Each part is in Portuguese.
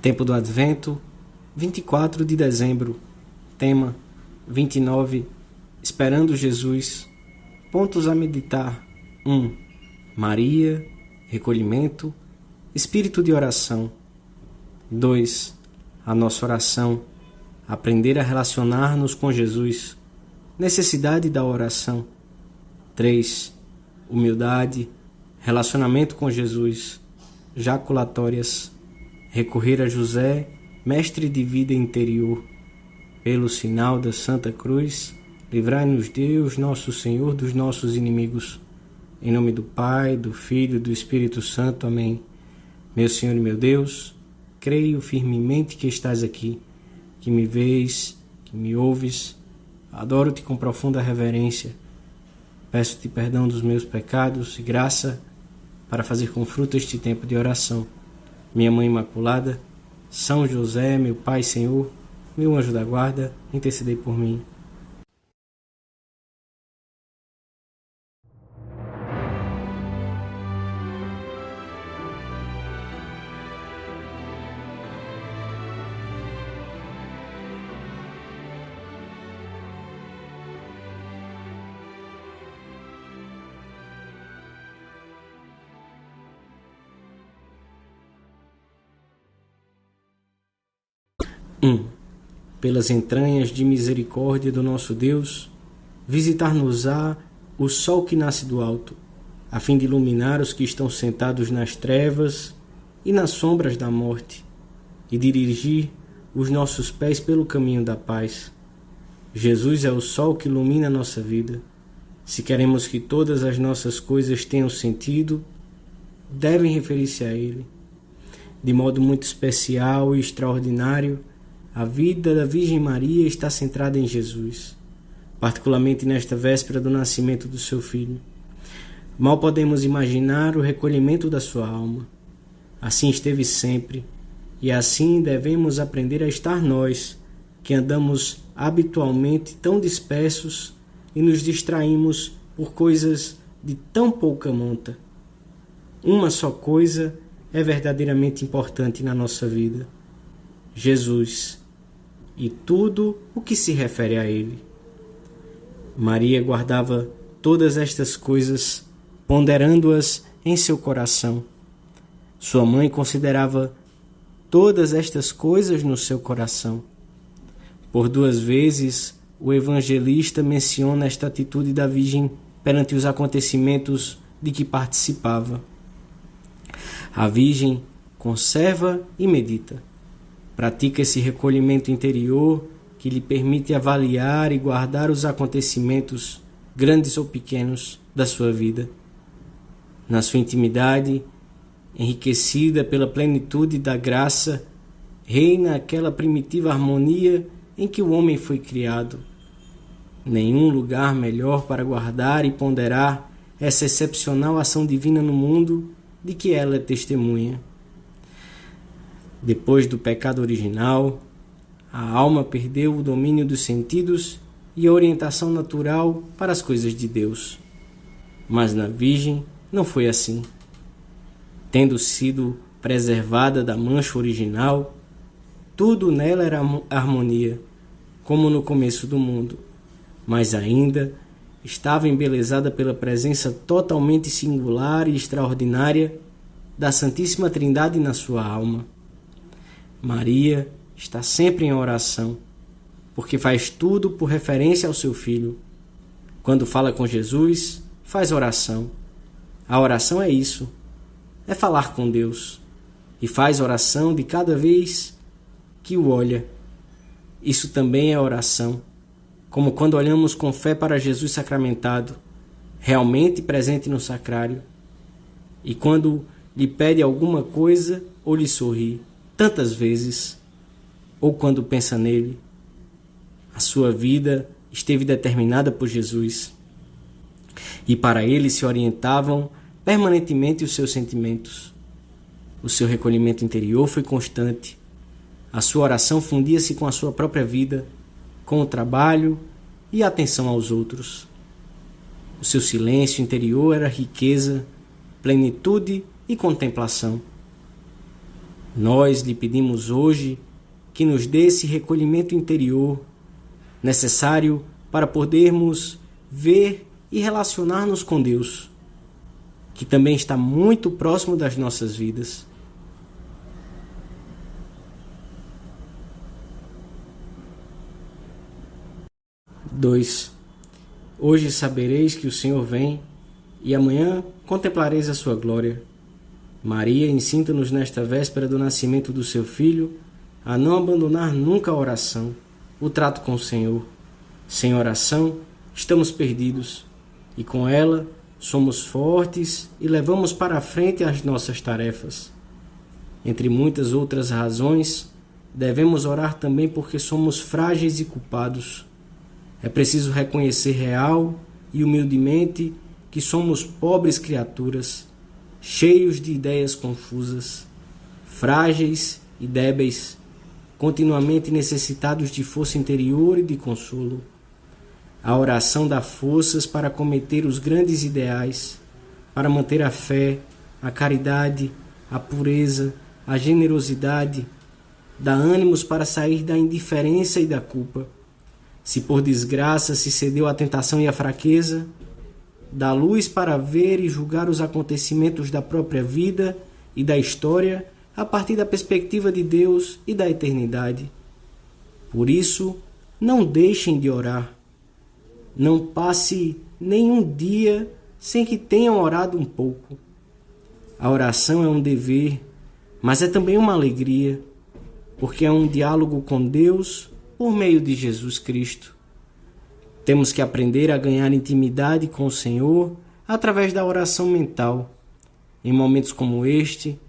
Tempo do Advento, 24 de dezembro. Tema 29. Esperando Jesus. Pontos a meditar. 1. Maria, recolhimento, espírito de oração. 2. A nossa oração. Aprender a relacionar-nos com Jesus. Necessidade da oração. 3. Humildade, relacionamento com Jesus. Jaculatórias. Recorrer a José, mestre de vida interior. Pelo sinal da Santa Cruz, livrai-nos Deus, nosso Senhor, dos nossos inimigos. Em nome do Pai, do Filho e do Espírito Santo. Amém. Meu Senhor e meu Deus, creio firmemente que estás aqui, que me vês, que me ouves. Adoro-te com profunda reverência. Peço-te perdão dos meus pecados e graça para fazer com fruto este tempo de oração. Minha Mãe Imaculada, São José, meu Pai Senhor, meu anjo da guarda, intercedei por mim. Pelas entranhas de misericórdia do nosso Deus, visitar-nos-á o sol que nasce do alto, a fim de iluminar os que estão sentados nas trevas e nas sombras da morte, e dirigir os nossos pés pelo caminho da paz. Jesus é o sol que ilumina a nossa vida. Se queremos que todas as nossas coisas tenham sentido, devem referir-se a Ele. De modo muito especial e extraordinário, a vida da Virgem Maria está centrada em Jesus, particularmente nesta véspera do nascimento do seu Filho. Mal podemos imaginar o recolhimento da sua alma. Assim esteve sempre, e assim devemos aprender a estar nós, que andamos habitualmente tão dispersos e nos distraímos por coisas de tão pouca monta. Uma só coisa é verdadeiramente importante na nossa vida: Jesus e tudo o que se refere a Ele. Maria guardava todas estas coisas, ponderando-as em seu coração. Sua mãe considerava todas estas coisas no seu coração. Por 2 vezes, o evangelista menciona esta atitude da Virgem perante os acontecimentos de que participava. A Virgem conserva e medita. Pratica esse recolhimento interior que lhe permite avaliar e guardar os acontecimentos, grandes ou pequenos, da sua vida. Na sua intimidade, enriquecida pela plenitude da graça, reina aquela primitiva harmonia em que o homem foi criado. Nenhum lugar melhor para guardar e ponderar essa excepcional ação divina no mundo de que ela é testemunha. Depois do pecado original, a alma perdeu o domínio dos sentidos e a orientação natural para as coisas de Deus. Mas na Virgem não foi assim. Tendo sido preservada da mancha original, tudo nela era harmonia, como no começo do mundo, mas ainda estava embelezada pela presença totalmente singular e extraordinária da Santíssima Trindade na sua alma. Maria está sempre em oração, porque faz tudo por referência ao seu Filho. Quando fala com Jesus, faz oração. A oração é isso, é falar com Deus, e faz oração de cada vez que o olha. Isso também é oração, como quando olhamos com fé para Jesus sacramentado, realmente presente no sacrário, e quando lhe pede alguma coisa ou lhe sorri, tantas vezes, ou quando pensa nele. A sua vida esteve determinada por Jesus, e para ele se orientavam permanentemente os seus sentimentos. O seu recolhimento interior foi constante. A sua oração fundia-se com a sua própria vida, com o trabalho e a atenção aos outros. O seu silêncio interior era riqueza, plenitude e contemplação. Nós lhe pedimos hoje que nos dê esse recolhimento interior necessário para podermos ver e relacionar-nos com Deus, que também está muito próximo das nossas vidas. Dois. Hoje sabereis que o Senhor vem, e amanhã contemplareis a sua glória. Maria ensinta-nos nesta véspera do nascimento do seu Filho a não abandonar nunca a oração, o trato com o Senhor. Sem oração, estamos perdidos, e com ela somos fortes e levamos para a frente as nossas tarefas. Entre muitas outras razões, devemos orar também porque somos frágeis e culpados. É preciso reconhecer real e humildemente que somos pobres criaturas, cheios de ideias confusas, frágeis e débeis, continuamente necessitados de força interior e de consolo. A oração dá forças para cometer os grandes ideais, para manter a fé, a caridade, a pureza, a generosidade, dá ânimos para sair da indiferença e da culpa. Se por desgraça se cedeu à tentação e à fraqueza, dá luz para ver e julgar os acontecimentos da própria vida e da história a partir da perspectiva de Deus e da eternidade. Por isso, não deixem de orar. Não passe nenhum dia sem que tenham orado um pouco. A oração é um dever, mas é também uma alegria, porque é um diálogo com Deus por meio de Jesus Cristo. Temos que aprender a ganhar intimidade com o Senhor através da oração mental, em momentos como este,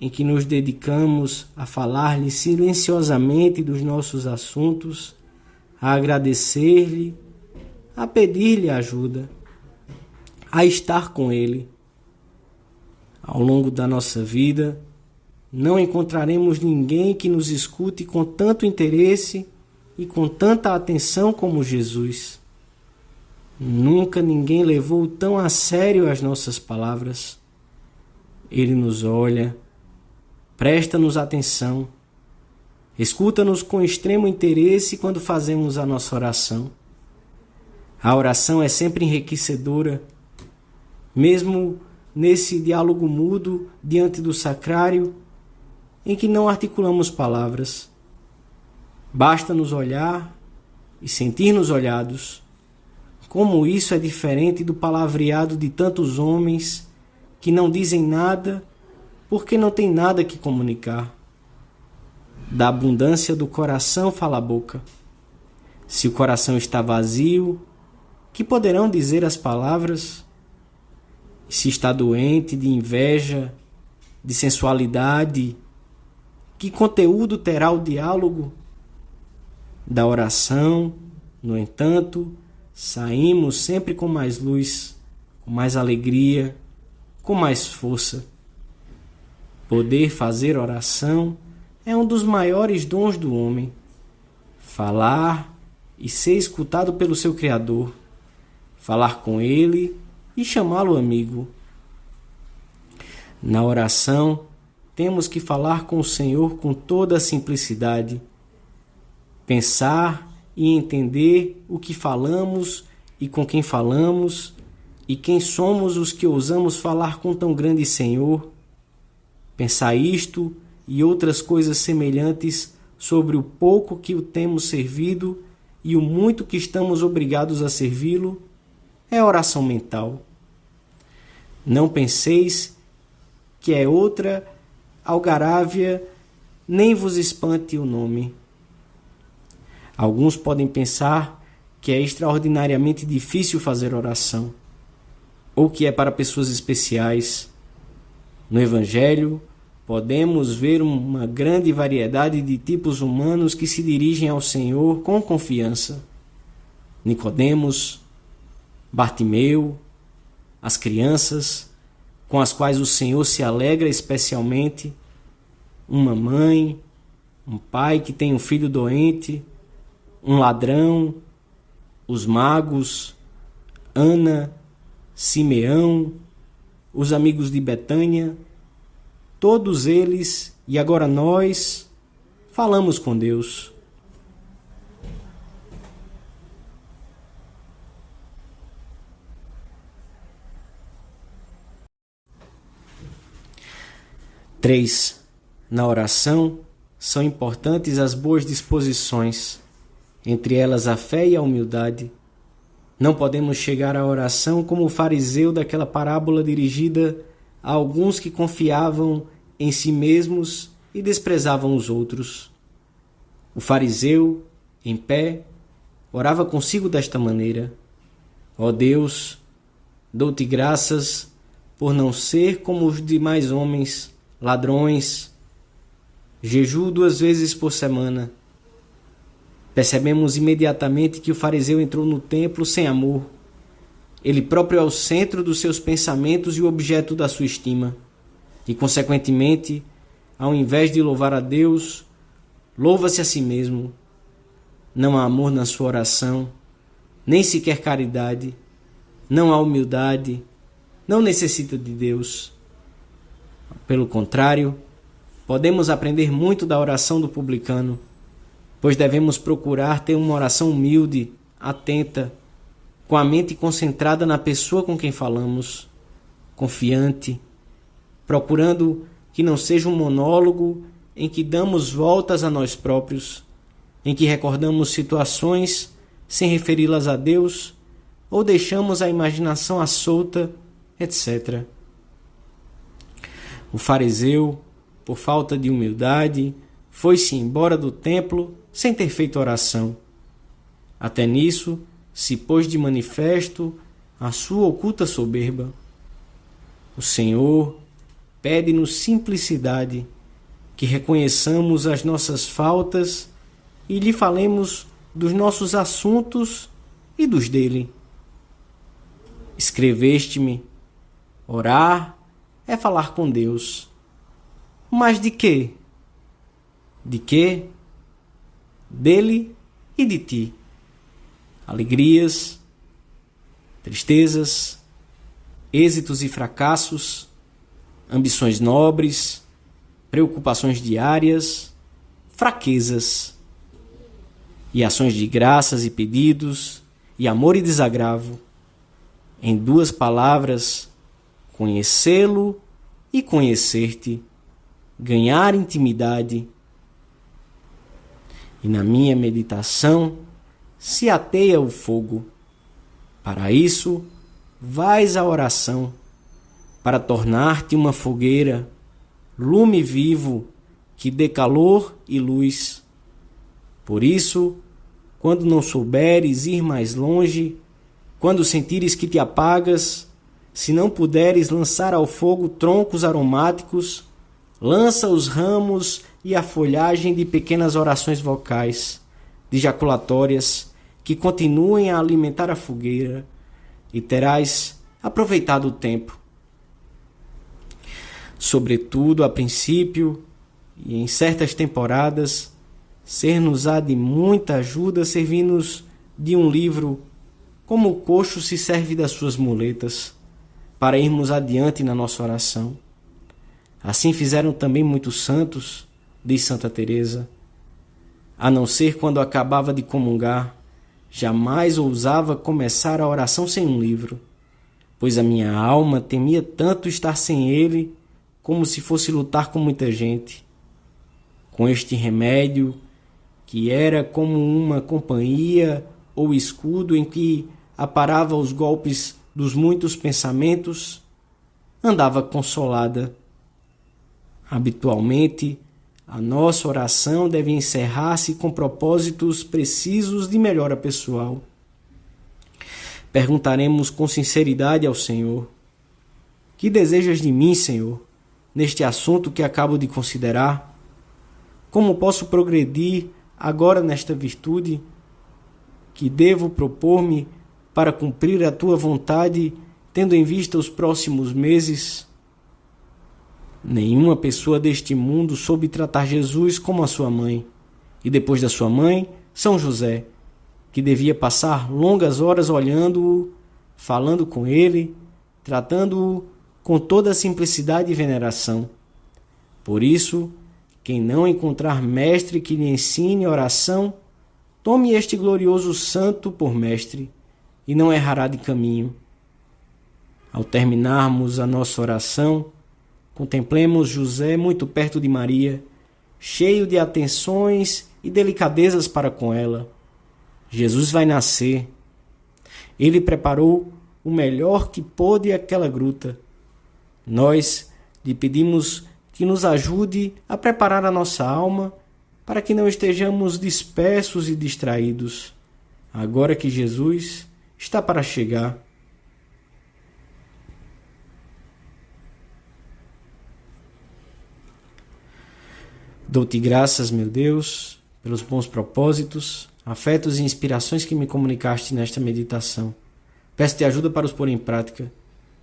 em que nos dedicamos a falar-lhe silenciosamente dos nossos assuntos, a agradecer-lhe, a pedir-lhe ajuda, a estar com Ele. Ao longo da nossa vida, não encontraremos ninguém que nos escute com tanto interesse e com tanta atenção como Jesus. Nunca ninguém levou tão a sério as nossas palavras. Ele nos olha, presta-nos atenção, escuta-nos com extremo interesse quando fazemos a nossa oração. A oração é sempre enriquecedora, mesmo nesse diálogo mudo diante do sacrário, em que não articulamos palavras. Basta nos olhar e sentir-nos olhados. Como isso é diferente do palavreado de tantos homens que não dizem nada porque não têm nada que comunicar. Da abundância do coração fala a boca. Se o coração está vazio, que poderão dizer as palavras? E se está doente de inveja, de sensualidade, que conteúdo terá o diálogo? Da oração, no entanto, saímos sempre com mais luz, com mais alegria, com mais força. Poder fazer oração é um dos maiores dons do homem. Falar e ser escutado pelo seu Criador. Falar com Ele e chamá-lo amigo. Na oração, temos que falar com o Senhor com toda a simplicidade. Pensar e entender o que falamos e com quem falamos e quem somos os que ousamos falar com tão grande Senhor. Pensar isto e outras coisas semelhantes sobre o pouco que o temos servido e o muito que estamos obrigados a servi-lo é oração mental. Não penseis que é outra algarávia, nem vos espante o nome. Alguns podem pensar que é extraordinariamente difícil fazer oração, ou que é para pessoas especiais. No Evangelho, podemos ver uma grande variedade de tipos humanos que se dirigem ao Senhor com confiança. Nicodemos, Bartimeu, as crianças, com as quais o Senhor se alegra especialmente, uma mãe, um pai que tem um filho doente, um ladrão, os magos, Ana, Simeão, os amigos de Betânia, todos eles e agora nós falamos com Deus. Três. Na oração, são importantes as boas disposições, entre elas a fé e a humildade. Não podemos chegar à oração como o fariseu daquela parábola dirigida a alguns que confiavam em si mesmos e desprezavam os outros. O fariseu, em pé, orava consigo desta maneira: Ó Deus, dou-te graças por não ser como os demais homens, ladrões, jejuo 2 vezes por semana. Percebemos imediatamente que o fariseu entrou no templo sem amor. Ele próprio é o centro dos seus pensamentos e o objeto da sua estima. E, consequentemente, ao invés de louvar a Deus, louva-se a si mesmo. Não há amor na sua oração, nem sequer caridade. Não há humildade, não necessita de Deus. Pelo contrário, podemos aprender muito da oração do publicano, pois devemos procurar ter uma oração humilde, atenta, com a mente concentrada na pessoa com quem falamos, confiante, procurando que não seja um monólogo em que damos voltas a nós próprios, em que recordamos situações sem referi-las a Deus ou deixamos a imaginação à solta, etc. O fariseu, por falta de humildade, foi-se embora do templo sem ter feito oração. Até nisso se pôs de manifesto a sua oculta soberba. O Senhor pede-nos simplicidade, que reconheçamos as nossas faltas e lhe falemos dos nossos assuntos e dos dele. Escreveste-me: orar é falar com Deus. Mas de quê? De quê? Dele e de ti. Alegrias, tristezas, êxitos e fracassos, ambições nobres, preocupações diárias, fraquezas, e ações de graças e pedidos, e amor e desagravo. Em 2 palavras, conhecê-lo e conhecer-te, ganhar intimidade. E na minha meditação se ateia o fogo. Para isso, vais à oração, para tornar-te uma fogueira, lume vivo, que dê calor e luz. Por isso, quando não souberes ir mais longe, quando sentires que te apagas, se não puderes lançar ao fogo troncos aromáticos, lança os ramos e a folhagem de pequenas orações vocais, de jaculatórias, que continuem a alimentar a fogueira, e terás aproveitado o tempo. Sobretudo, a princípio, e em certas temporadas, ser-nos-á de muita ajuda servir-nos de um livro, como o coxo se serve das suas muletas, para irmos adiante na nossa oração. Assim fizeram também muitos santos, diz Santa Teresa. A não ser quando acabava de comungar, jamais ousava começar a oração sem um livro, pois a minha alma temia tanto estar sem ele, como se fosse lutar com muita gente. Com este remédio, que era como uma companhia ou escudo em que aparava os golpes dos muitos pensamentos, andava consolada. Habitualmente, a nossa oração deve encerrar-se com propósitos precisos de melhora pessoal. Perguntaremos com sinceridade ao Senhor: que desejas de mim, Senhor, neste assunto que acabo de considerar? Como posso progredir agora nesta virtude? Que devo propor-me para cumprir a tua vontade, tendo em vista os próximos meses? Nenhuma pessoa deste mundo soube tratar Jesus como a sua mãe, e depois da sua mãe, São José, que devia passar longas horas olhando-o, falando com ele, tratando-o com toda a simplicidade e veneração. Por isso, Quem não encontrar mestre que lhe ensine oração, tome este glorioso santo por mestre e não errará de caminho. Ao terminarmos a nossa oração, contemplemos José muito perto de Maria, cheio de atenções e delicadezas para com ela. Jesus vai nascer. Ele preparou o melhor que pôde àquela gruta. Nós lhe pedimos que nos ajude a preparar a nossa alma para que não estejamos dispersos e distraídos, agora que Jesus está para chegar. Dou-te graças, meu Deus, pelos bons propósitos, afetos e inspirações que me comunicaste nesta meditação. Peço-te ajuda para os pôr em prática.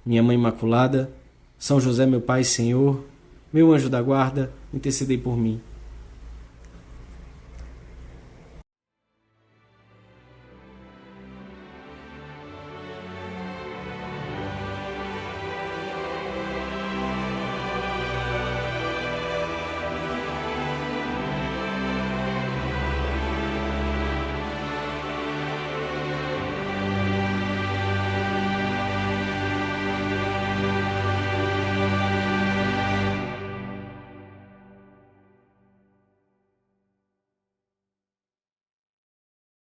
Minha Mãe Imaculada, São José, meu Pai e Senhor, meu anjo da guarda, intercedei por mim.